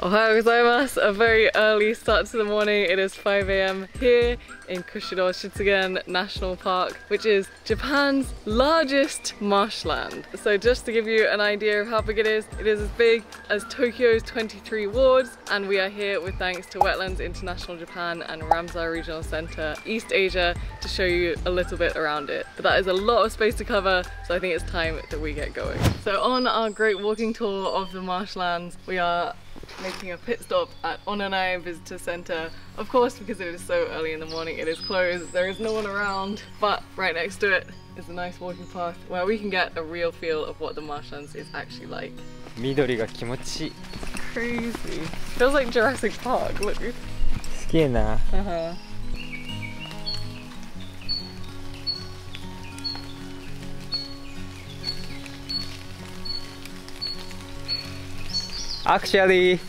Ohayou gozaimasu! A very early start to the morning. It is 5 AM here in Kushiro Shitsugen National Park, which is Japan's largest marshland. So just to give you an idea of how big it is as big as Tokyo's 23 wards, and we are here with thanks to Wetlands International Japan and Ramsar Regional Center East Asia to show you a little bit around it. But that is a lot of space to cover, so I think it's time that we get going. So on our great walking tour of the marshlands, we are making a pit stop at Onnenai Visitor Center. Of course, because it is so early in the morning, it is closed. There is no one around, but right next to it is a nice walking path where we can get a real feel of what the marshlands is actually like. 緑が気持ちいい. Crazy. Feels like Jurassic Park. Look. 好きやな. Actually,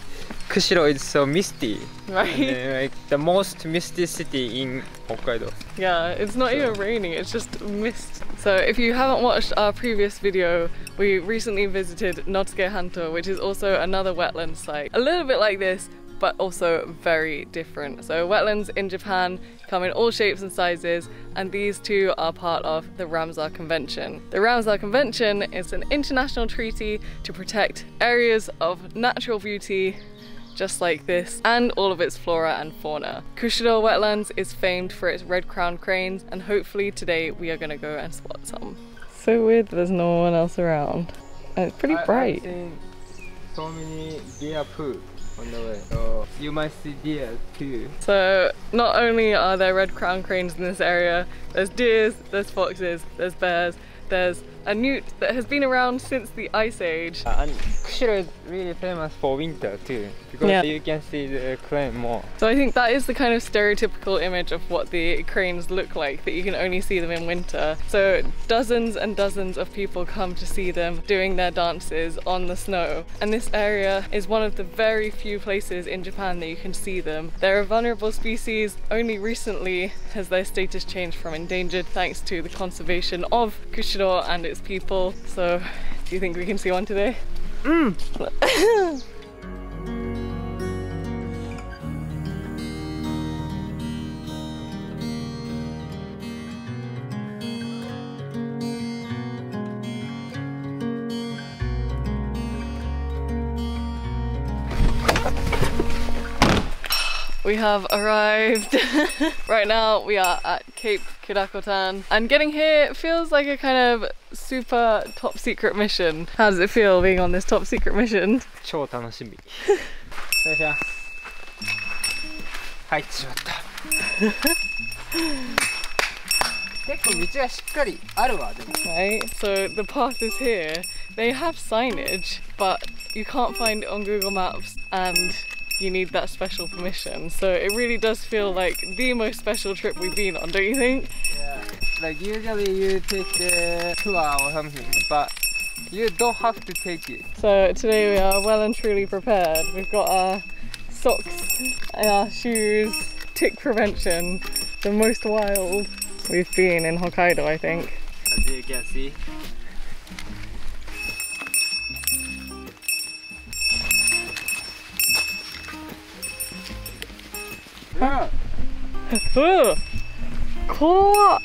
Kushiro is so misty, right? Like the most misty city in Hokkaido. Yeah, it's not even raining, it's just mist. So if you haven't watched our previous video, we recently visited Notsuke Hanto, which is also another wetland site. A little bit like this, but also very different. So wetlands in Japan come in all shapes and sizes, and these two are part of the Ramsar Convention. The Ramsar Convention is an international treaty to protect areas of natural beauty just like this, and all of its flora and fauna. Kushiro Wetlands is famed for its red-crowned cranes, and hopefully today we are gonna go and spot some. So weird there's no one else around. And it's pretty bright. I've seen so many deer poo on the way, so you might see deer too. So not only are there red-crowned cranes in this area, there's deers, there's foxes, there's bears, there's a newt that has been around since the Ice Age. And Kushiro is really famous for winter too, because you can see the crane more. So I think that is the kind of stereotypical image of what the cranes look like, that you can only see them in winter. So dozens and dozens of people come to see them doing their dances on the snow. And this area is one of the very few places in Japan that you can see them. They're a vulnerable species. Only recently has their status changed from endangered thanks to the conservation of Kushiro and its people. So do you think we can see one today? We have arrived. Right now we are at Cape Kirakotan, and getting here feels like a kind of super top secret mission. How does it feel being on this top secret mission? 超楽しみ。よいしょ。入ってしまった。結構道がしっかりあるわでも。Right, so the path is here. They have signage, but you can't find it on Google Maps, and you need that special permission. So it really does feel like the most special trip we've been on, don't you think? Yeah, like usually you take the tour or something, but you don't have to take it. So today we are well and truly prepared. We've got our socks and our shoes, tick prevention, the most wild we've been in Hokkaido, I think. As you can see. Oh, cool. Cool.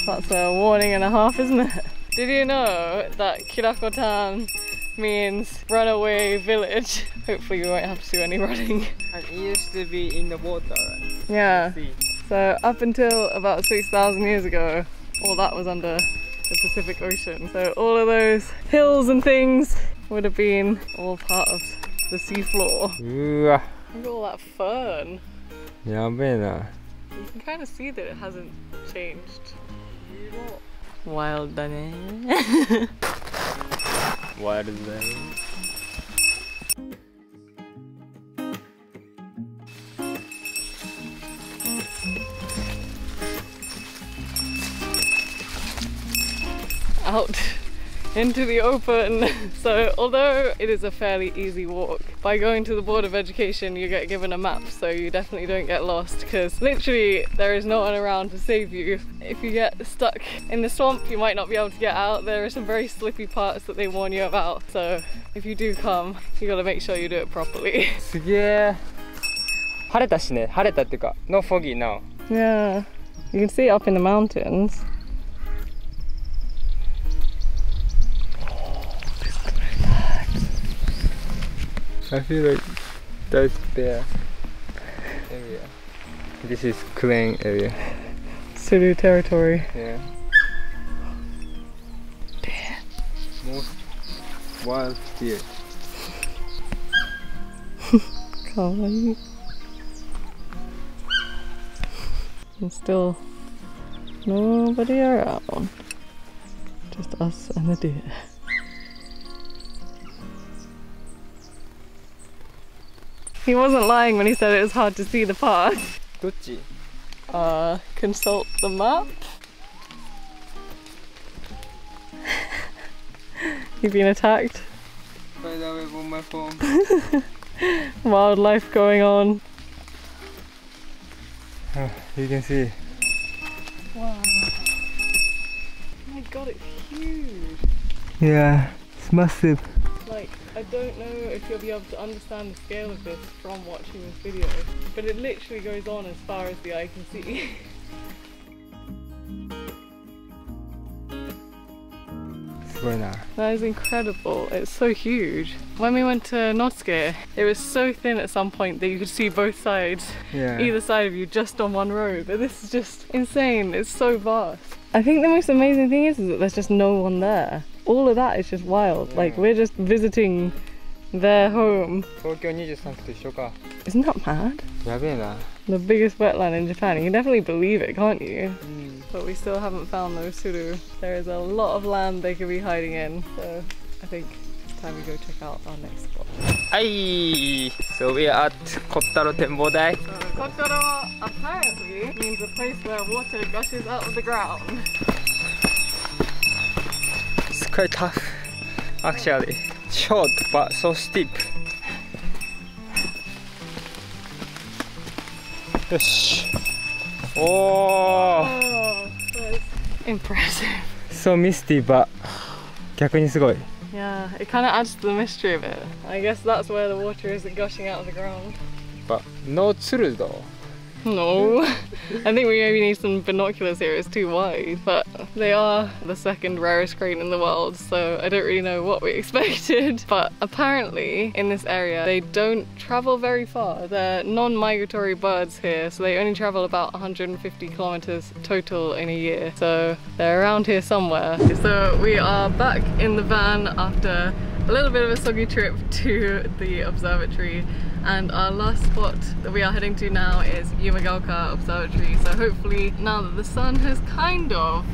That's a warning and a half, isn't it? Did you know that Kirakotan means runaway village? Hopefully we won't have to do any running. And it used to be in the water, right? Yeah. So up until about 6,000 years ago, all that was under the Pacific Ocean. So all of those hills and things would have been all part of the seafloor. Look at all that fern. You can kind of see that it hasn't changed. Wild dane. Wild dane. Out into the open. So although it is a fairly easy walk, by going to the Board of Education you get given a map, so you definitely don't get lost, because literally there is no one around to save you. If you get stuck in the swamp you might not be able to get out. There are some very slippy parts that they warn you about, so if you do come you gotta make sure you do it properly. すげえ。晴れたしね。晴れたっていうか、no foggy now. Yeah, you can see it up in the mountains. I feel like that's their area. This is clean area. Tsurui territory. Yeah. Most wild deer. Kawaii. And still nobody around. Just us and the deer. He wasn't lying when he said it was hard to see the path. どっち? Consult the map. You've been attacked. By the way, on my phone. Wildlife going on. You can see. Wow. Oh my god, it's huge. Yeah, it's massive. Like, I don't know if you'll be able to understand the scale of this from watching this video, but it literally goes on as far as the eye can see. That is incredible. It's so huge. When we went to Notsuke, it was so thin at some point that you could see both sides, either side of you, just on one road. But this is just insane. It's so vast. I think the most amazing thing is that there's just no one there. All of that is just wild. Yeah. Like, we're just visiting their home. Isn't that mad? The biggest wetland in Japan. You can definitely believe it, can't you? But we still haven't found those tsuru. There is a lot of land they could be hiding in, so I think it's time we go check out our next spot. Hi! So we are at Kottaro展望台. So Kottaro apparently means a place where water gushes out of the ground. It's quite tough, actually. Short but so steep. Yosh. Oh, that's impressive. So misty, but 逆にすごい. Yeah, it kind of adds to the mystery of it. I guess that's where the water isn't gushing out of the ground. But no tsuru though. No, I think we maybe need some binoculars here, it's too wide. But they are the second rarest crane in the world, so I don't really know what we expected. But apparently in this area they don't travel very far. They're non-migratory birds here, so they only travel about 150 kilometers total in a year. So they're around here somewhere. So we are back in the van after a little bit of a soggy trip to the observatory, and our last spot that we are heading to now is Yumegaoka Observatory. So hopefully now that the sun has kind of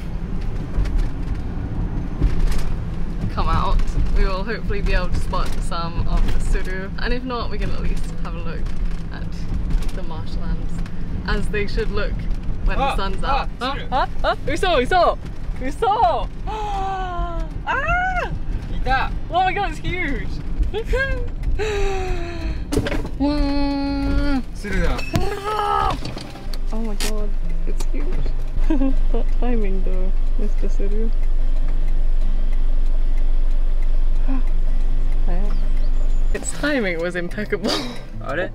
come out, we will hopefully be able to spot some of the tsuru, and if not, we can at least have a look at the marshlands as they should look when the sun's out. Uso! Ah! Oh my god, it's huge! Oh my god, it's huge. That timing though, Mr. Tsuru. Its timing was impeccable. I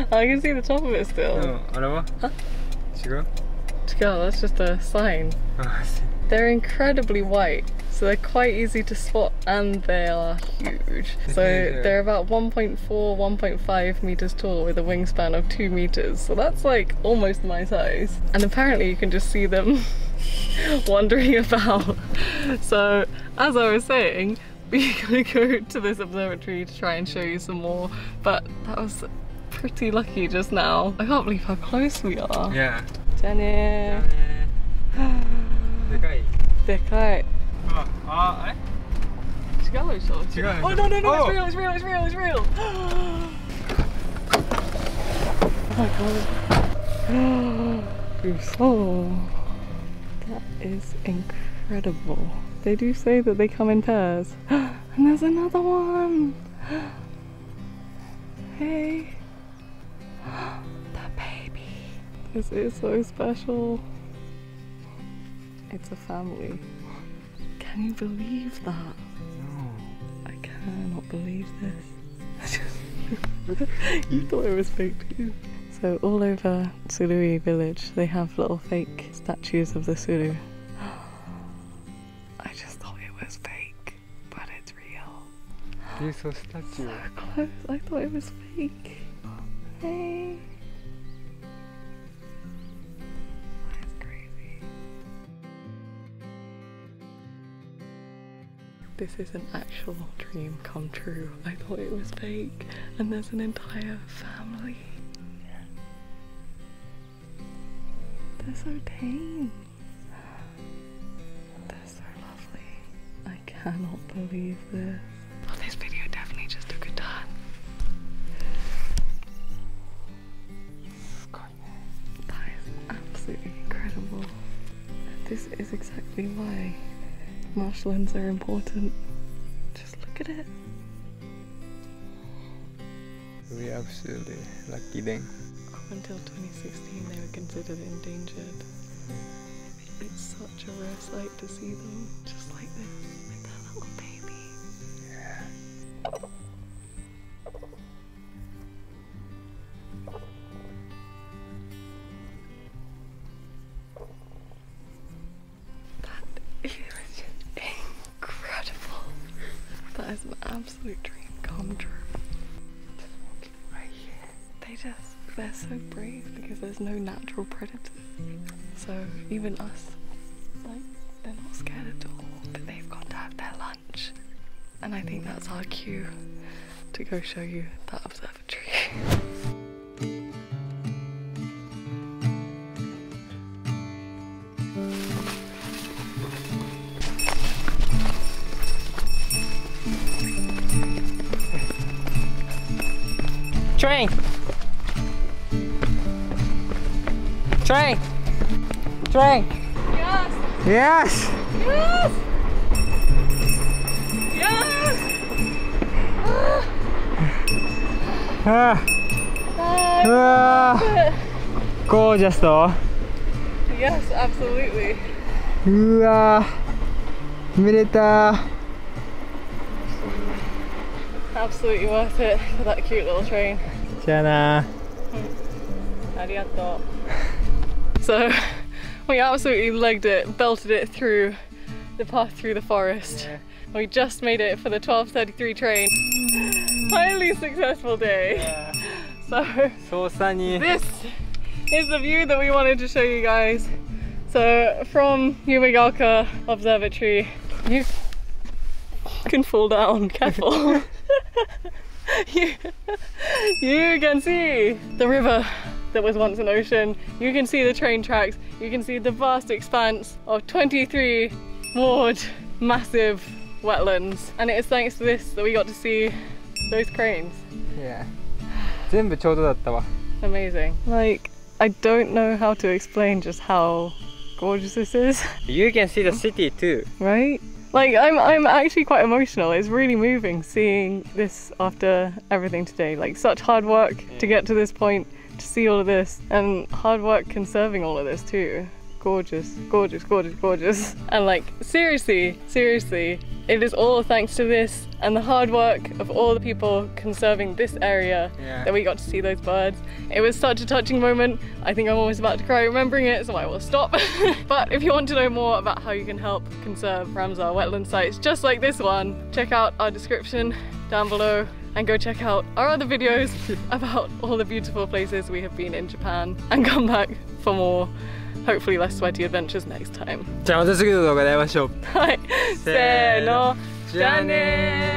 can see the top of it still. That's just a sign. They're incredibly white, so they're quite easy to spot, and they are huge. So they're about 1.4, 1.5 meters tall with a wingspan of 2 meters. So that's like almost my size. And apparently you can just see them wandering about. So as I was saying, we're gonna go to this observatory to try and show you some more. But that was pretty lucky just now. I can't believe how close we are. Yeah. じゃあねー。でかい。あれ？違うでしょ？違う。Oh no no no! It's real! It's real! It's real! It's real! Oh my god! That is incredible. They do say that they come in pairs. And there's another one! Hey! The baby! This is so special. It's a family. Can you believe that? No. I cannot believe this. You thought it was fake too. So all over Tsurui village they have little fake statues of the Tsuru. I just thought it was fake, but it's real. You saw statue. So close, I thought it was fake. Hey. That's crazy. This is an actual dream come true. I thought it was fake, and there's an entire family. They're so tame. They're so lovely. I cannot believe this. Oh, this video definitely just took a turn. That is absolutely incredible. This is exactly why marshlands are important. Just look at it. We're absolutely lucky then. Up until 2016 they were considered endangered. It's such a rare sight to see them just like this, with their little baby. Yeah. That is incredible. That is an absolute dream come true. Just walking right here. They're so brave because there's no natural predators. So even us, like, they're not scared at all, but they've got to have their lunch. And I think that's our cue to go show you that observatory. Train! Train! Train! Yes! Yes! Yes! Yes! Ah! Ah! Gorgeous though. Yes, absolutely. うわー、見れた。 Absolutely worth it for that cute little train. じゃあな。 Arigato. So we absolutely legged it, belted it through the path through the forest. Yeah. We just made it for the 12:33 train. Highly successful day. Yeah. So 操作に。 this is the view that we wanted to show you guys. So from Yumegaoka Observatory, you can fall down, careful. you can see the river that was once an ocean. You can see the train tracks. You can see the vast expanse of 23 moored massive wetlands. And it is thanks to this that we got to see those cranes. Yeah. 全部ちょうどだったわ。 Amazing. Like, I don't know how to explain just how gorgeous this is. You can see the city too. Right? Like, I'm actually quite emotional. It's really moving seeing this after everything today. Like, such hard work to get to this point, to see all of this, and hard work conserving all of this too. Gorgeous, gorgeous, gorgeous, gorgeous. And like, seriously, it is all thanks to this and the hard work of all the people conserving this area that we got to see those birds. It was such a touching moment. I think I'm almost about to cry remembering it, so I will stop. But if you want to know more about how you can help conserve Ramsar wetland sites just like this one, check out our description down below and go check out our other videos about all the beautiful places we have been in Japan, and come back for more hopefully less sweaty adventures next time. じゃあまた次の動画で会いましょう。はい、せーの、じゃあねー。